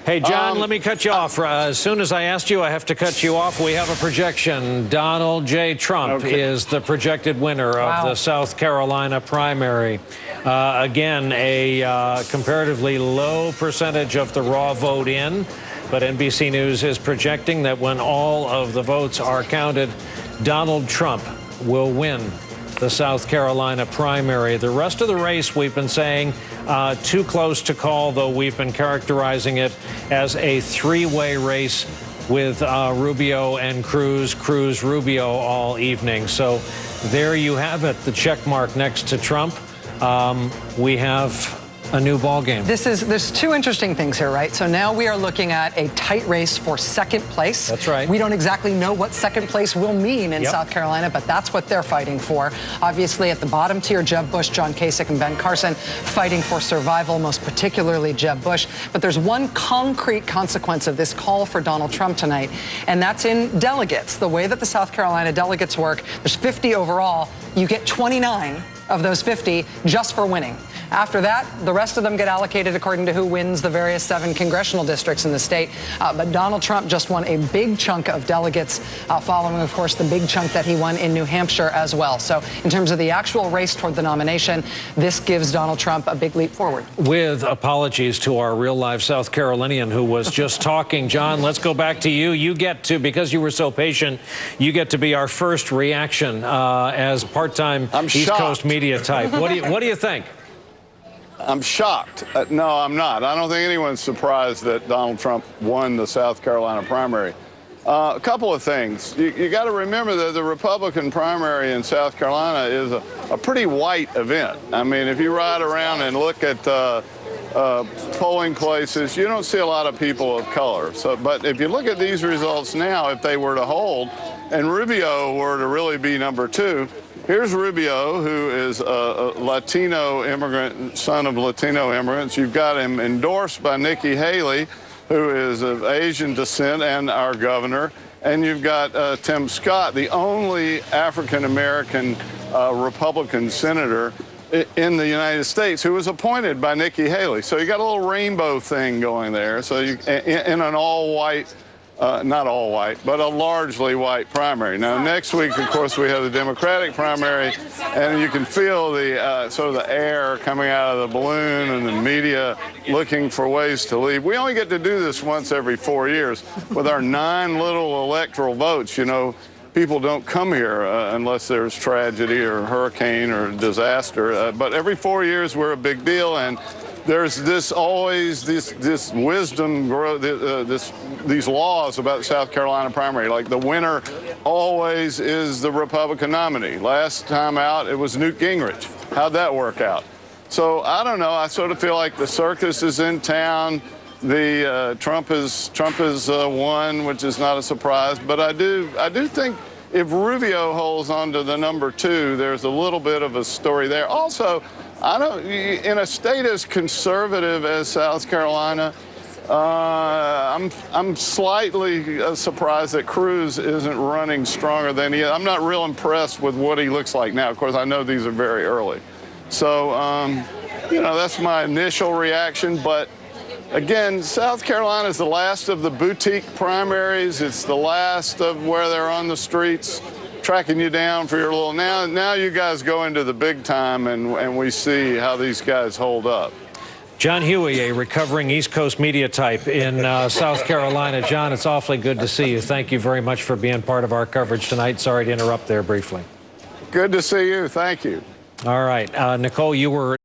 Hey, John, let me cut you off. As soon as I asked you, I have to cut you off. We have a projection. Donald J. Trump is the projected winner of the South Carolina primary. Again, a comparatively low percentage of the raw vote in, but NBC News is projecting that when all of the votes are counted, Donald Trump will win the South Carolina primary. The rest of the race, we've been saying, too close to call, though we've been characterizing it as a three-way race with Rubio and Cruz, Rubio all evening. So there you have it, the check mark next to Trump. We have a new ball game. There's two interesting things here, right? So now we are looking at a tight race for second place. That's right. We don't exactly know what second place will mean in South Carolina, but that's what they're fighting for. Obviously, at the bottom tier, Jeb Bush, John Kasich, and Ben Carson fighting for survival, most particularly Jeb Bush. But there's one concrete consequence of this call for Donald Trump tonight, and that's in delegates. The way that the South Carolina delegates work, there's 50 overall. You get 29 of those 50 just for winning. After that, the rest of them get allocated according to who wins the various 7 congressional districts in the state. But Donald Trump just won a big chunk of delegates, following, of course, the big chunk that he won in New Hampshire as well. So in terms of the actual race toward the nomination, this gives Donald Trump a big leap forward. With apologies to our real-life South Carolinian who was just talking. John, let's go back to you. You get to, because you were so patient, you get to be our first reaction as part-time East Coast media type. What do you think? I'm shocked. No, I'm not. I don't think anyone's surprised that Donald Trump won the South Carolina primary. A couple of things. You got to remember that the Republican primary in South Carolina is a pretty white event. I mean, if you ride around and look at polling places, you don't see a lot of people of color. But if you look at these results now, if they were to hold, and Rubio were to really be number 2, here's Rubio, who is a Latino immigrant, son of Latino immigrants. You've got him endorsed by Nikki Haley, who is of Asian descent and our governor. And you've got Tim Scott, the only African-American Republican senator in the United States who was appointed by Nikki Haley. So you got a little rainbow thing going there. So you, in an all-white, not all white, but a largely white primary. Now, next week, of course, we have the Democratic primary, and you can feel the sort of the air coming out of the balloon and the media looking for ways to leave. We only get to do this once every 4 years. With our 9 little electoral votes, you know, people don't come here unless there's tragedy or hurricane or disaster. But every 4 years, we're a big deal, and there's always this wisdom, these laws about the South Carolina primary. Like the winner always is the Republican nominee. Last time out, it was Newt Gingrich. How'd that work out? So I don't know. I sort of feel like the circus is in town. Trump has won, which is not a surprise. But I do think if Rubio holds on to the number 2, there's a little bit of a story there. Also, in a state as conservative as South Carolina, I'm slightly surprised that Cruz isn't running stronger than he is. I'm not real impressed with what he looks like now. Of course, I know these are very early. So, you know, that's my initial reaction. But again, South Carolina is the last of the boutique primaries. It's the last of where they're on the streets tracking you down for your little, now you guys go into the big time, and we see how these guys hold up. John Huey, a recovering East Coast media type in South Carolina. John, it's awfully good to see you. Thank you very much for being part of our coverage tonight. Sorry to interrupt there briefly. Good to see you. Thank you. All right. Nicole, you were